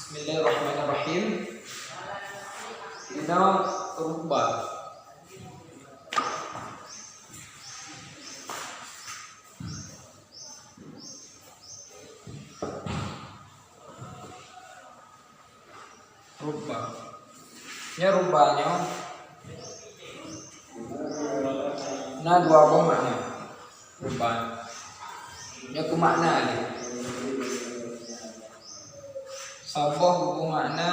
Bismillahirrahmanirrahim. Ina rubah. Rubah. Ya rubahnya. Nah dua buah makna. Rubah. Ya ku makna ni. Sabah buku makna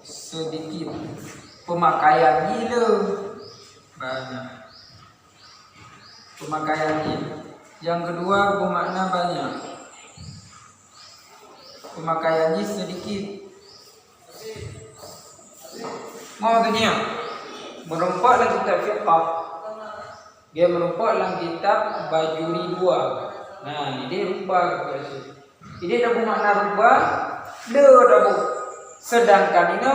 sedikit, pemakaian gila banyak, pemakaian gila. Yang kedua bermakna banyak, pemakaiannya sedikit. Mau tanya, merompak dalam kitab fiqh, dia merompak dalam kitab baju ribuan. Nah, ini dia rubah kepada ini dah bermakna rubah, dah sedangkan ini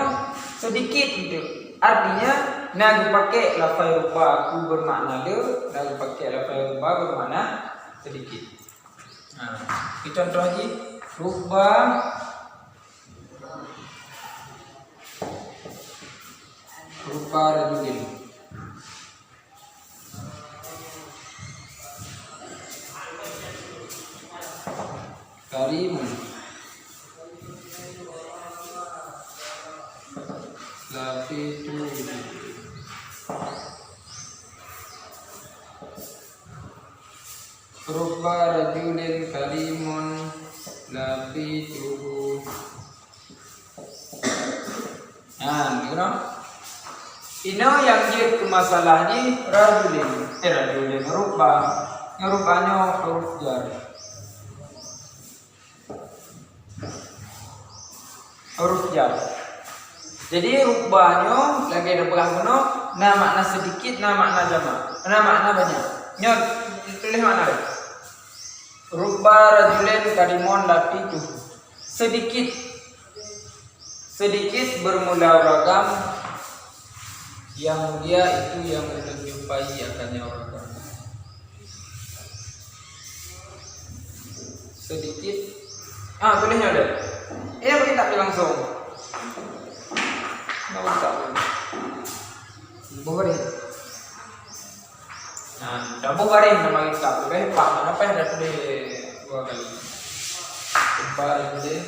sedikit itu. Artinya nak pakai lafaz rubah aku bermakna dah, nak pakai lafaz rubah bermakna sedikit. Nah, kita contoh lagi rubah rajulin. Karimun lafitu rubba rajulin karimun lafitu. Nah, dengar? Ini yang dia ke masalah ni rajulin rubba. Yang rubahnya huruf jar. Huruf jar. Jadi rubahnya lagi ada perang nah makna sedikit, nah makna jamak, nah makna banyak. Nyot tulis mana? Rubba rajulin karimun lafitu. Sedikit, sedikit bermula ragam. Yang mulia itu yang menjumpai akannya ragam. Sedikit. Tulisnya ada. Ini apa kita pilih langsung? Nggak usah. Boleh. Nah, dah boleh nama kita. Boleh pak. Apa yang dah tulis dua kali? Coba tulis.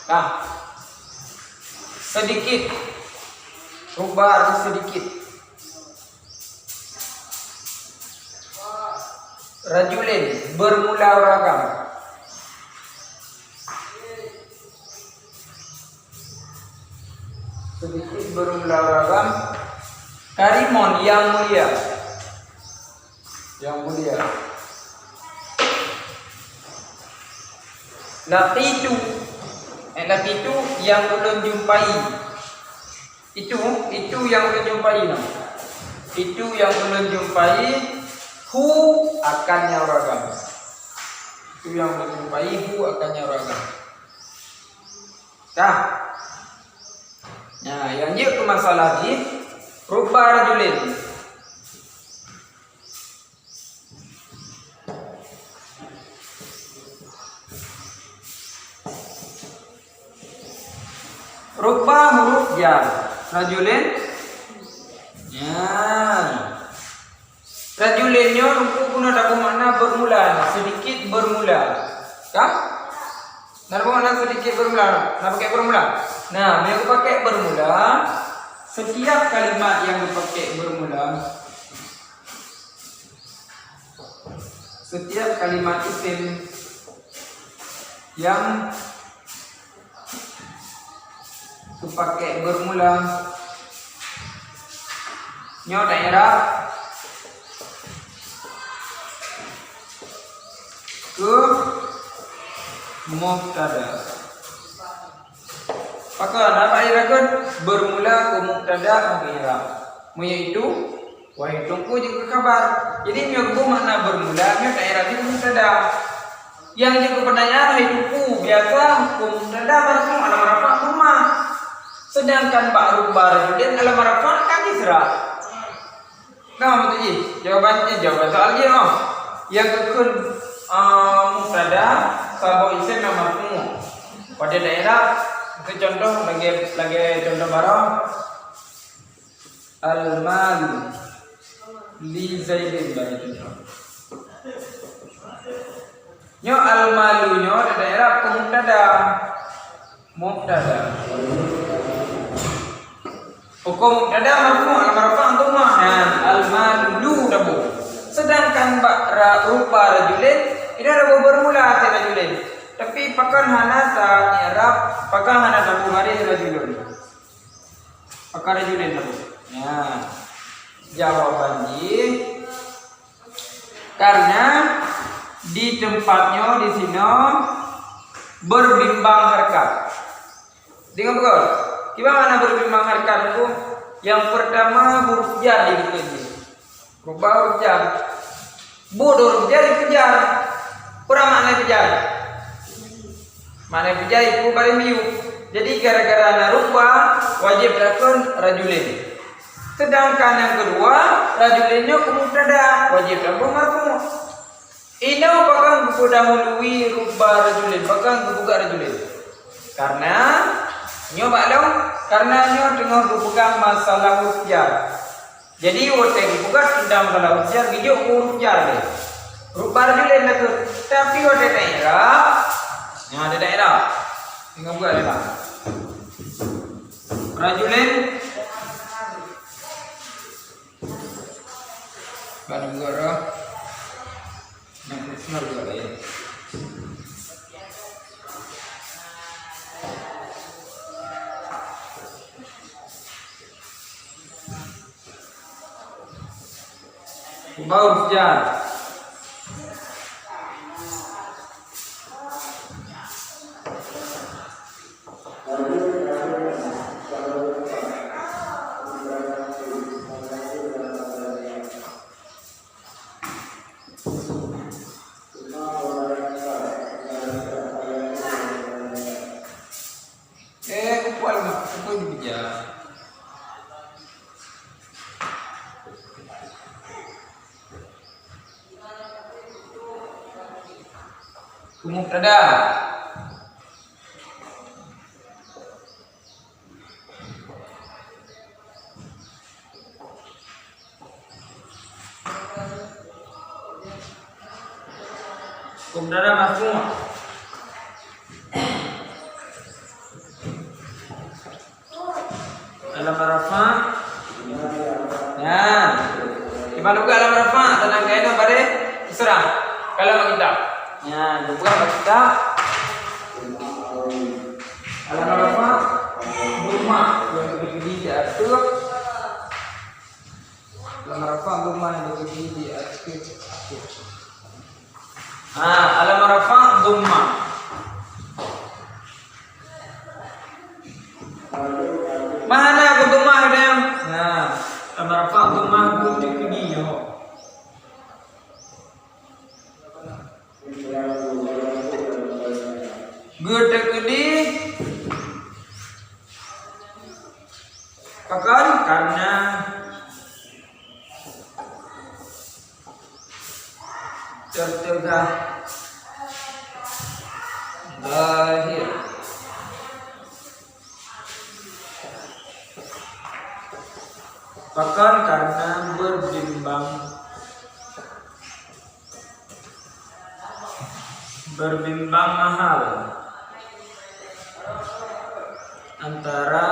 Nah, sedikit. Rubah sedikit. Rajulin bermula ragam. Sedikit bermula ragam. Karimun yang mulia. Yang mulia. Laqitu. Laqitu yang ulun jumpai. Itu yang ulun jumpai. Itu yang ulun jumpai. Hu akannya ragam. Itu yang menjumpai hu akannya ragam. Dah. Nah, yang dia ke masalah ni rubba rajulin. Rubba huruf jar. Rajulin. Ya. Rajulinnya rumput guna dapat makna bermula, sedikit bermula. Kah? Nak makna sedikit bermula. Nak pakai bermula. Nah, yang pakai bermula, setiap kalimat yang dipakai bermula, setiap kalimat isim yang dipakai bermula, nyo daerah ke mubtada. Maka apa irakan bermula ke mubtada akhirah. Yaitu wahidungku juga kabar. Jadi myo makna bermula myo daerah di mubtada. Yang juga pertanyaan hidupku biasa ke mubtada langsung alam rafa rumah. Sedangkan ba'ruba rajulin alam rafa kan isra. Nah, betul ji. Jawaban soal dia noh. Yang kekun mubtada sabab isim yang marfu. Pada daerah itu contoh lagi contoh barang al-mal li Zaidin bagi contoh. Nyo al-malu nyo di daerah mubtada. Hukum mubtada marfu al-marfu antumah al-malu dabu. Sedangkan rupa rajulin ini ada bermula dari rajulin. Tapi pakan hanasa i'rab pakan hana dabu hari rajulun. Pakan rajulin dabu. Ya. Jawaban di karena di tempatnya di sini berbimbang harkat. Dengar betul? Gimana berbimbang harkat itu? Yang pertama huruf jar dikejar. Rubah huruf jar. Bodoh huruf jar dikejar. Kurang makna kejar. Makna kejar itu bari miu. Jadi gara-gara narubah wajib lakon rajulin. Sedangkan yang kedua rajulinnya mubtada wajib lakon marfu. Ini apakah buku dahului rubah rajulin, apakah buku rajulin? Karena nyoba dong, karena nyoba tengah berpegang masalah huruf jar. Jadi wote buka sedang masalah huruf jar, gijo huruf jar deh. Rubah rajulin lah tu, tapi wote daerah, yang ada daerah, tinggal buka daerah. Rajulin, baru buka dah. Semua juga ya. Bau jar. Mubtada. Mubtada marfu. Alam rafa. Ya. Gimana juga alam rafa? Tenang kayaknya pada serah. Kalau kita. Ya, bukan kita. Alam rafa rumah yang berdiri di atas. Alam rafa rumah yang berdiri di atas. Alam rafa rumah. Mana aku rumah dia? Nah, alam rafa rumah berdiri di atas. Gede gede pakan karena tercegah lahir pakan karena berbimbang mahal antara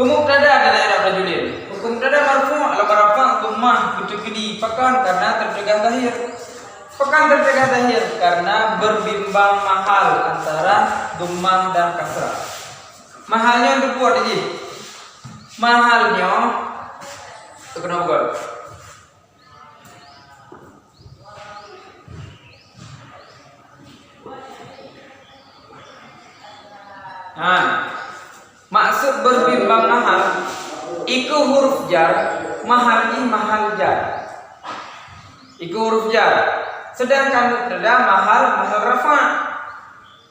mubtada ada daerah rajulin. Hukum mubtada marfu ala rafa dhammah kutukidi pakan karena tercegah zahir. Pakan tercegah zahir karena berbimbang mahal antara dhammah dan kasrah. Mahalnya untuk buat aja. Mahalnya itu kenapa buat? Maksud berbimbang mahal iku huruf jar, mahal ini mahal jar. Iku huruf jar. Sedangkan mubtada mahal rafa.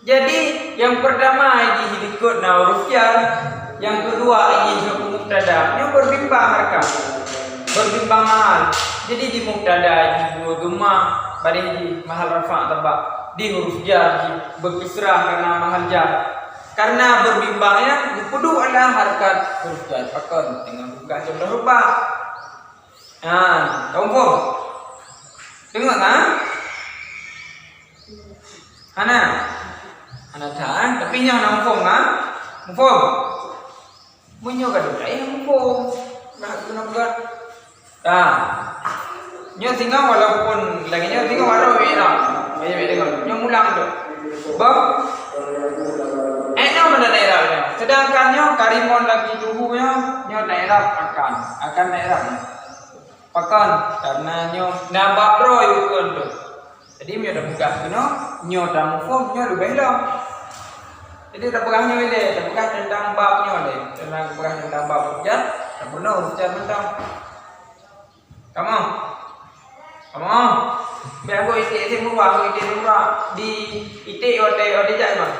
Jadi yang pertama ini ikut huruf jar, yang kedua ini juga mubtada. Yang berbimbang harga. Berbimbang mahal. Jadi di mubtada ini dua gemah, pada di mahal rafa tebak. Di huruf jar berkisrah karena mahal jar. Karena berbimbangnya kudu adalah harkat huruf jar pakon dengan buka jumlah rubah. Nah, tahu tengok kan? Ana dah, tapi nyo nak mufum kan? Mufum. Munyo kan dah yang mufum. Nak guna buat. Nyo tinggal walaupun lagi nyo tinggal walau ira. Banyak tengok. Nyo mulang tu. Bab mana daerahnya? Sedangkan nyo karimon lagi duhunya nyo daerah akan daerahnya. Pakan karena nyo nambah pro yukun tu. Jadi nyo dah buka nyo dah mufum nyo lebih lah. Jadi dah pegang nyo ile, dah pegang tentang bab nyo le. Tentang pegang tentang bab hujan, dah benar hujan tentang. Kamu. Biar aku ite murah di ite ode jak bang.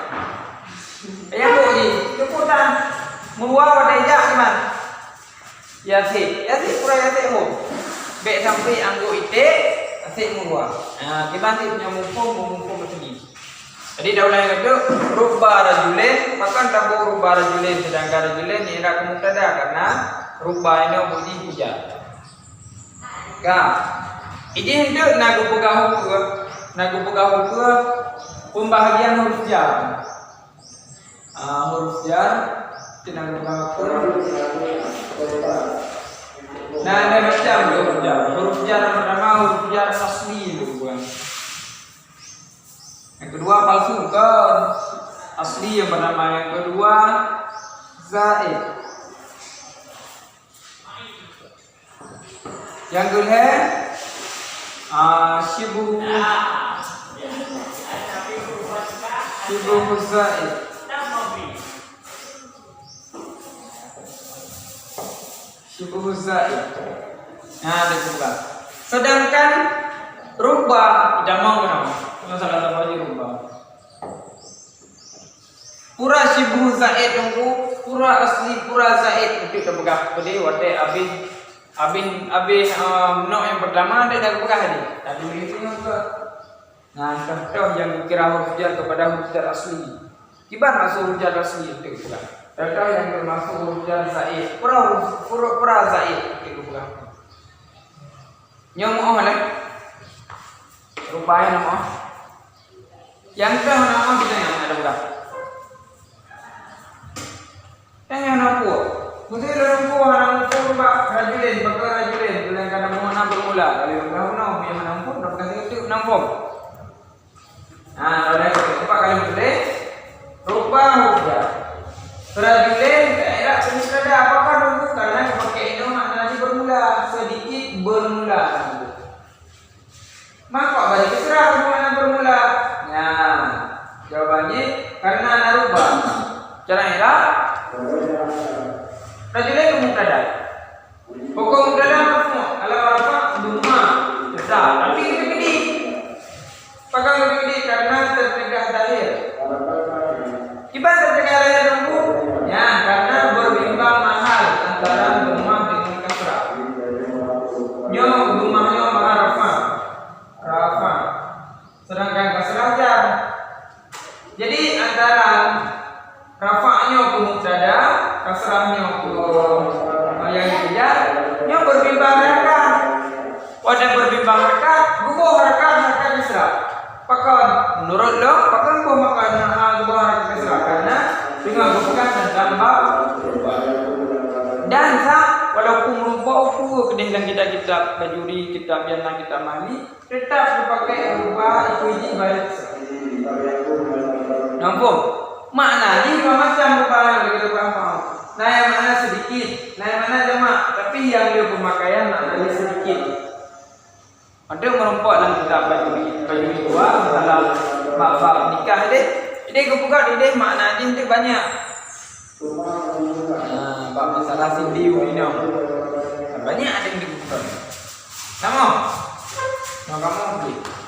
Ayah bu ni, cukupan murah ode jak man. Ya sih pura ya sih bu. Bek sampai anggo ite, asik murah. Kita nanti punya mumpung macam ni. Jadi dah ulang kata rubba rajulain, maka tabu rubba rajulain, sedangkan rajulain ni ira mubtada karena rubba ini bunyi hujan. Ini hendak nagu pegah pembahagian huruf jar. Huruf jar kita nagu nah, ada macam huruf jar. Huruf jar yang pertama huruf jar asli dulu. Yang kedua palsu kan asli yang pertama, yang kedua zaid. Yang kedua syibuh zaid. Syibuh zaid. Nah, ada juga. Sedangkan rubah tidak mau kenapa? Cuma salah satu aja rubah. Pura syibuh zaid tunggu, pura asli pura zaid itu terpegah. Jadi wate abin no yang pertama ada dah pegah ni. Tadi begitu juga. Nah, contoh yang kira huruf jar kepada huruf jar asli. Kibar masuk huruf jar asli itu pegah. Contoh yang termasuk huruf jar zaid, pura zaid itu pegah. Nyom lah. Rupanya nama. Yang dah nama kita yang ada pegah. Yang nama Mesti lembu anak pun rajulin, bakal rajulin. Bulan kana mau nak bermula. Kalau kau punya anak pun dah kasih itu nampung. Kalau empat kali boleh. Rupa hujan. Rajulin daerah penisada apakah nunggu karena pakai itu maknanya bermula, sedikit bermula. Maka balik keserah bermula. Nah, jawabannya karena narubah. Cara era rajulin mubtada. Pokok mubtada marfu, ala rafa duma besar. Tapi gede. Pakai gede karena tertegah zahir. Kibat tertegah zahir tunggu. Ya, karena berbimbang mahal antara duma dengan kasrah. Nyo dumahnya mahal rafa. Sedangkan kasrah jar. Jadi antara rafa'nya ke mubtada, kasrahnya ke yang kejar, yang berbimbang harkat. Wadah berbimbang harkat, gubuh harkat kasrah. Pakan menurut lo, pakan buah makan gubuh harkat kasrah karena dengan bukan dan tambah. Dan walaupun merupakan ukur kedihlan kita bajuri, kita biarlah kita mali, tetap dipakai rupa itu balik. Nampak? Maknanya dua macam rupanya begitu gampang. Nah yang mana sedikit, nah yang mana jamak. Tapi yang dia pemakaian maknanya sedikit. Ada merompak dalam kitab baju dua dalam bab nikah ini. Ini kebuka ini maknanya itu banyak. Bab masalah CBU ni dong. Banyak ada yang dibutuhkan. Sama. Mau kamu beli.